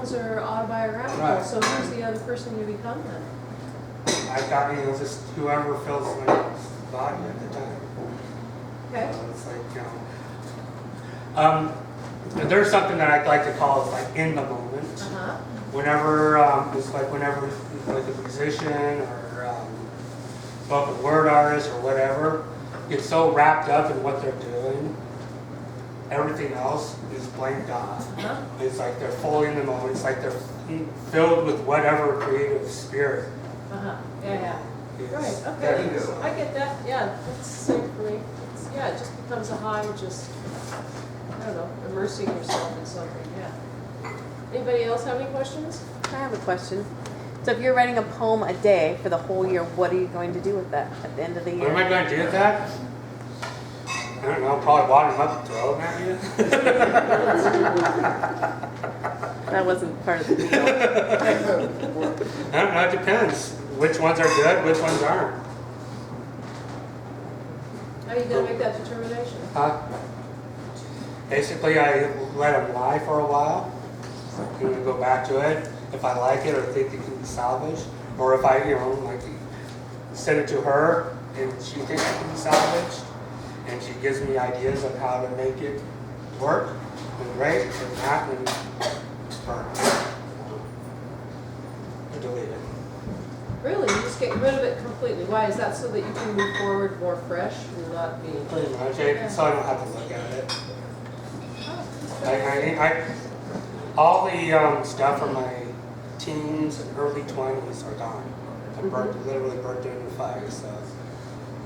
poems are autobiographical, Right. so who's the other person you become then? I've got, just whoever fills my body at the time. Okay. It's like, there's something that I like to call is like in the moment. Uh-huh. Whenever, it's like whenever like a musician or spoken word artist or whatever gets so wrapped up in what they're doing, everything else is blanked off. Uh-huh. It's like they're fully in the moment. It's like they're filled with whatever creative spirit. Uh-huh. Yeah. is Right, okay. there. I get that. Yeah, that's the same for me. Yeah, it just becomes a high, just, I don't know, immersing yourself in something, yeah. Anybody else have any questions? I have a question. So if you're writing a poem a day for the whole year, what are you going to do with that at the end of the What am I year? going to do with that? I don't know, probably water them up and throw them at you. That wasn't part of the deal. I don't know, it depends. Which ones are good, which ones aren't. How are you going to make that determination? Basically, I let them lie for a while, and then go back to it if I like it or think it can be salvaged, or if I, like send it to her and she thinks it can be salvaged, and she gives me ideas of how to make it work, and great, and that, and burn. Or delete it. Really? You just get rid of it completely? Why? Is that so that you can move forward more fresh and not be... Pretty much, so I don't have to look at it. All the stuff from my teens and early 20s are gone. I literally burnt it in the fire, so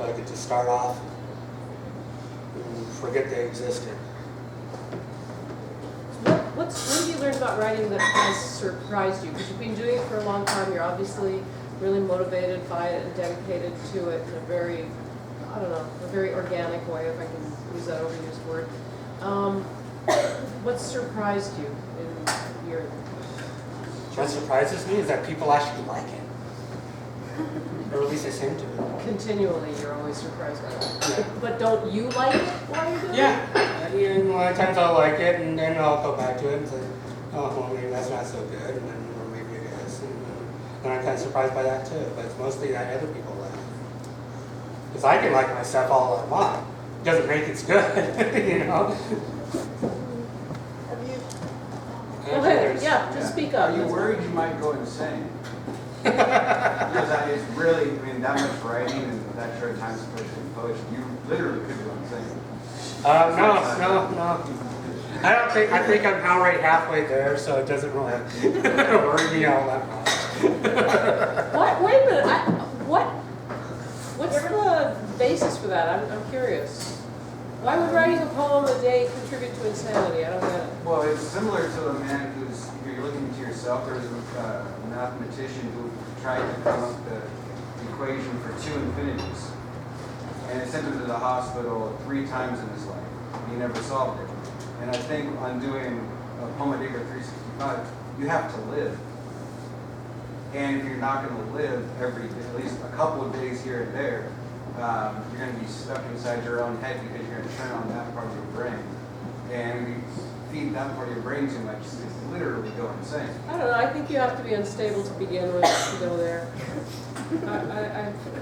I get to start off and forget they existed. What have you learned about writing that has surprised you? Because you've been doing it for a long time. You're obviously really motivated by it and dedicated to it in a very, I don't know, a very organic way, if I can use that overused word. What surprised you in your... What surprises me is that people actually like it. Or at least they seem to. Continually, you're always surprised by that. Yeah. But don't you like it while you're doing it? Yeah. A lot of times I'll like it, and then I'll go back to it and say, oh, well, maybe that's not so good, and then or maybe it is. And I'm kind of surprised by that too, but it's mostly that other people like it. Because I can like my stuff all I want. It doesn't make it good, you know? Go ahead, yeah, just speak up. Are you worried you might go insane? Because it's really, that much writing and that short time to push and push, you literally could go insane. No. I think I'm already halfway there, so it doesn't really worry me all that much. What? Wait a minute. What's the basis for that? I'm curious. Why would writing a poem a day contribute to insanity? I don't get it. Well, it's similar to the man who's, you're looking to yourself. There was a mathematician who tried to come up with the equation for two infinities. And it sent him to the hospital 3 times in his life. He never solved it. And I think on doing a poem a day for 365, you have to live. And if you're not going to live every day, at least a couple of days here and there, you're going to be stuck inside your own head because you're going to turn on that part of your brain. And if you feed that part of your brain too much, it's literally go insane. I don't know. I think you have to be unstable to begin with to go there.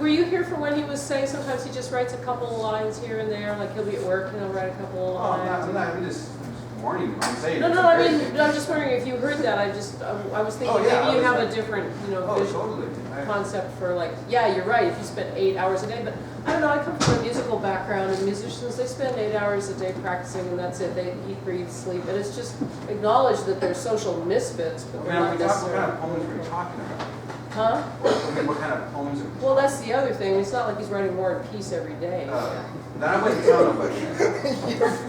Were you here for when he was saying sometimes he just writes a couple of lines here and there, like he'll be at work and he'll write a couple of lines? I'm just warning you. I'm saying. No, I mean, I'm just wondering if you heard that. I was thinking maybe you have a different, totally. concept for like, yeah, you're right. If you spend 8 hours a day, but I don't know. I come from a musical background, and musicians they spend 8 hours a day practicing, and that's it. They eat, breathe, sleep, and it's just acknowledge that they're social misfits, but they're not What necessarily. kind of poems were you talking about? Huh? What kind of poems are you Well, that's the other thing. It's not like he's writing War and Peace every day. Then I wouldn't tell nobody.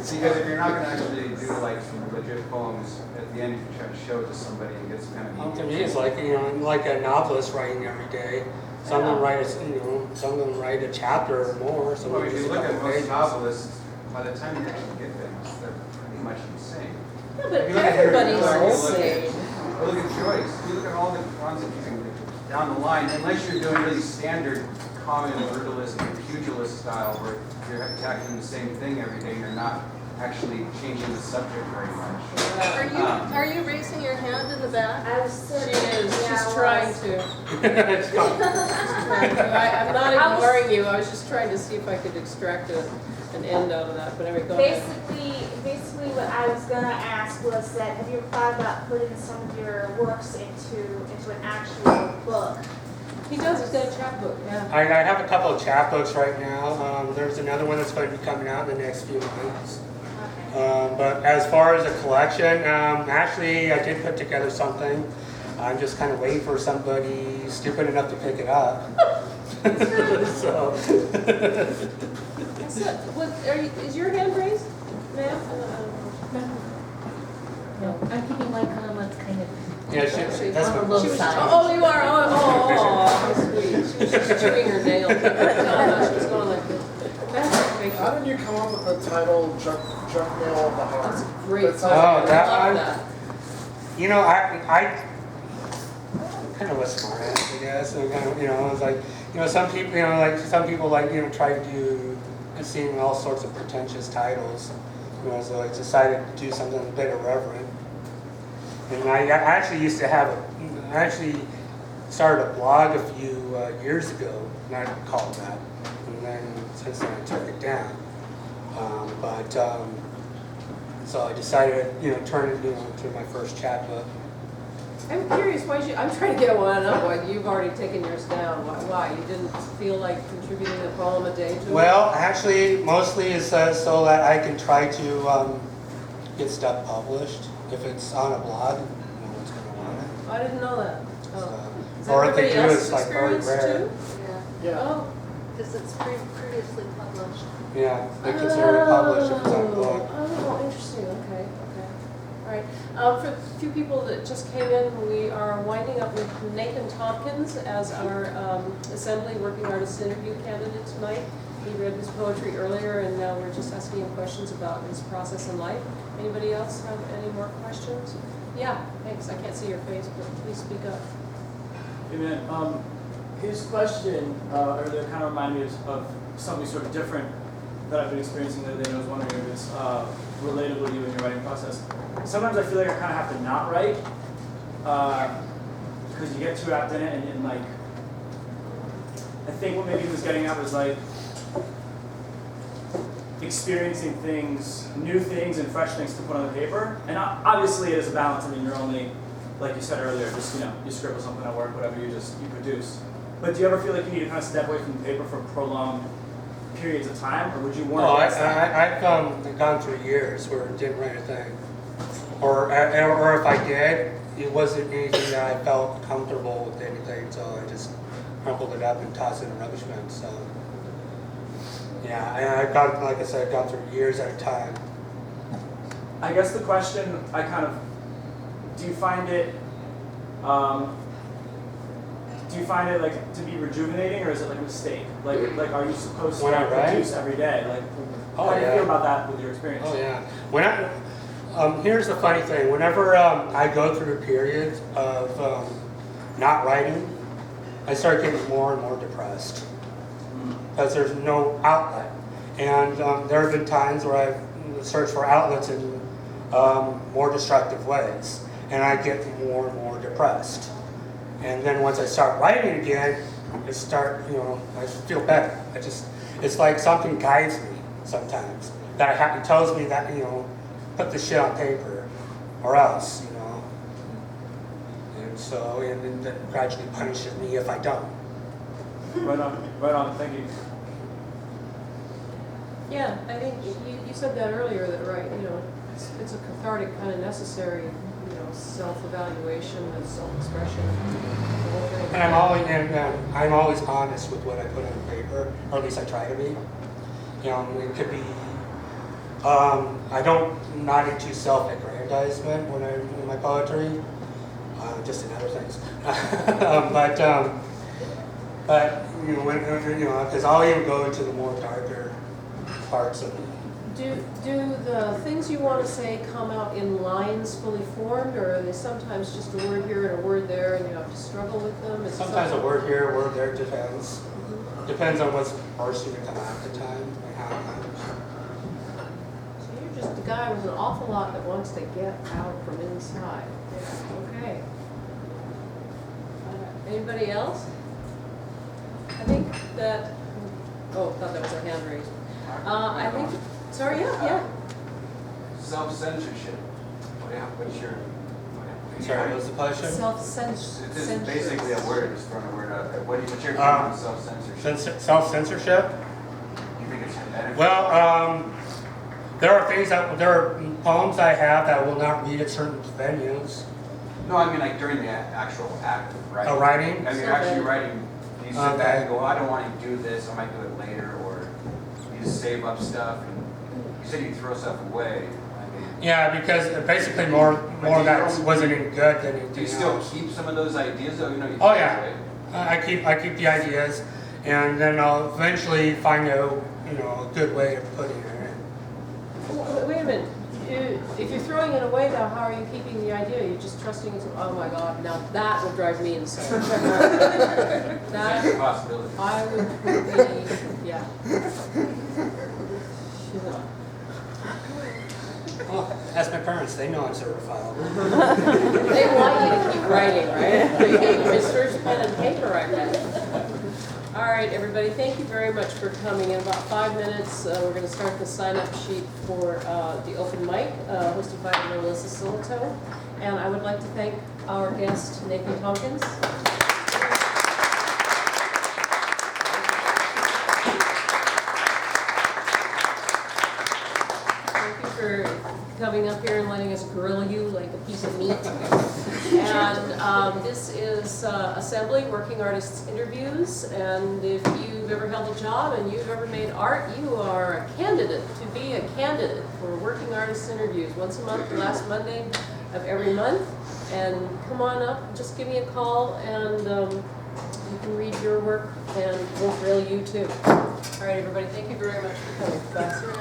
See, because if you're not going to actually do like some legit poems, at the end you try to show it to somebody and get some kind of. To me, it's like like a novelist writing every day. Some of them write some of them write a chapter or more. Some Well, of if them you just look a at couple most pages. novelists, by the time you actually get things, they're pretty much insane. Yeah, but If you look at Harry everybody's Potter, insane. Look at Joyce. You look at all the ones that you can down the line, unless you're doing really standard, common, brutalist, pugilist style, where you're tackling the same thing every day, you're not actually changing the subject very much. Are you raising your hand in the back? I was She sitting. is, Yeah, she's I trying was. to. It's gone. I'm not ignoring you, I was just trying to see if I could extract an end out of that, but anyway, go ahead. Basically what I was gonna ask was that, have you ever thought about putting some of your works into an actual book? He does, he's got a chapbook, yeah. I have a couple of chapbooks right now. There's another one that's going to be coming out in the next few months. Okay. But as far as a collection, actually I did put together something. I'm just kind of waiting for somebody stupid enough to pick it up. So. Is your hand raised, ma'am? No, I'm keeping my comments kind of Yeah, that's on the what. low She was, side. oh, you are, how sweet. She was just chewing her nails. She was going like this. Thank How you. did you come up with the title Junk Mail of the Heart? That's a great That song. sounds- Oh, that I one? love that. You know, I kind of was smart ass, I guess. And kind of, you know, I was like, you know, some people, like, you know, try to do, seeing all sorts of pretentious titles. You know, so I decided to do something a bit irreverent. And I actually used to I actually started a blog a few years ago, not called that. And then since then I took it down. So I decided, you know, turn it into my first chapbook. I'm curious, I'm trying to get one up, why you've already taken yours down. Why? You didn't feel like contributing a poem a day to it? Well, actually, mostly it's so that I can try to get stuff published. If it's on a blog, no one's going to want it. I didn't know that. Oh. Is that Or if they everybody do, else's it's like very experience rare. too? Yeah, Yeah. Oh. because it's previously published. Yeah, they consider it published if it's on a blog. Oh, interesting, okay. All right, for the few people that just came in, we are winding up with Nathan Tompkins as our Assembly Working Artist interview candidate tonight. He read his poetry earlier, and now we're just asking him questions about his process in life. Anybody else have any more questions? Yeah, thanks, I can't see your face, but please speak up. Amen. His question earlier kind of reminded me of something sort of different that I've been experiencing lately, and I was wondering if it's relatable to you in your writing process. Sometimes I feel like I kind of have to not write because you get too wrapped in it, and like, I think what maybe he was getting at was like experiencing things, new things and fresh things to put on the paper. And obviously it is a balance. I mean, you're only, like you said earlier, just, you know, you scribble something at work, whatever, you produce. But do you ever feel like you need to kind of step away from the paper for prolonged periods of time, or would you warn against that? I've gone through years where I didn't write a thing. Or if I did, it wasn't anything that I felt comfortable with anything, so I just crumpled it up and tossed it in a rubbish bin. So, yeah, and I've gone, like I said, I've gone through years at a time. I guess the question do you find it like to be rejuvenating, or is it like a mistake? Like are you supposed to When I write? produce every day? Like, Oh, how do you yeah. feel about that with your experience? Oh yeah. Here's the funny thing. Whenever I go through periods of not writing, I start getting more and more depressed because there's no outlet. And there have been times where I've searched for outlets in more destructive ways, and I get more and more depressed. And then once I start writing again, I feel better. It's like something guides me sometimes. It tells me that, put the shit on paper, or else, And so, and then gradually punishes me if I don't. Right on, thank you. Yeah, I think you said that earlier, that right, it's a cathartic kind of necessary, self-evaluation and self-expression. the whole thing. And I'm always honest with what I put on paper, or at least I try to be. It could be, I'm not into self-aggrandizement when I'm in my poetry, just in other things. But because I'll even go into the more darker parts of it. Do the things you want to say come out in lines fully formed, or are they sometimes just a word here and a word there, and you have to struggle with them? Is it Sometimes a something- word here, a word there, depends. Depends on what's bursting to come out at the time and how it comes. So you're just guy with an awful lot that wants to get out from inside. Yeah, okay. Anybody else? I think that, oh, I thought that was a hand raised. I think, sorry, yeah. Self-censorship. What's your? Sorry, what was the question? Self-censorship. This is basically a word, just throwing a word out there. What's your opinion on self-censorship? Self-censorship? You think it's beneficial? Well, there are poems I have that I will not read at certain venues. No, I mean like during the actual act of writing. Writing? I mean, you're actually writing, you sit back and go, I don't want to do this, I might do it later, or you just save up stuff, and you said you throw stuff away. I mean, Yeah, because basically more of that wasn't any good than anything do you still else. keep some of those ideas, though? You know, you Oh, throw yeah. away? I keep the ideas, and then I'll eventually find a good way of putting it in. Wait a minute. If you're throwing it away, though, how are you keeping the idea? You're just trusting it to, oh my God, now that will drive me insane. That's a That, possibility. I would be, yeah. Well, ask my parents; they know I'm certified. They want you to keep writing, right? They gave you his first pen and paper, I bet. All right, everybody, thank you very much for coming. In about 5 minutes, we're going to start the sign-up sheet for the open mic, hosted by Melissa Silito. And I would like to thank our guest, Nathan Tompkins. Thank you for coming up here and letting us grill you like a piece of meat. And this is Assembly, Working Artists Interviews. And if you've ever held a job and you've ever made art, you are a candidate to be a candidate for Working Artists Interviews. Once a month, the last Monday of every month. And come on up, just give me a call, and you can read your work, and we'll grill you too. All right, everybody, thank you very much for coming. Bye.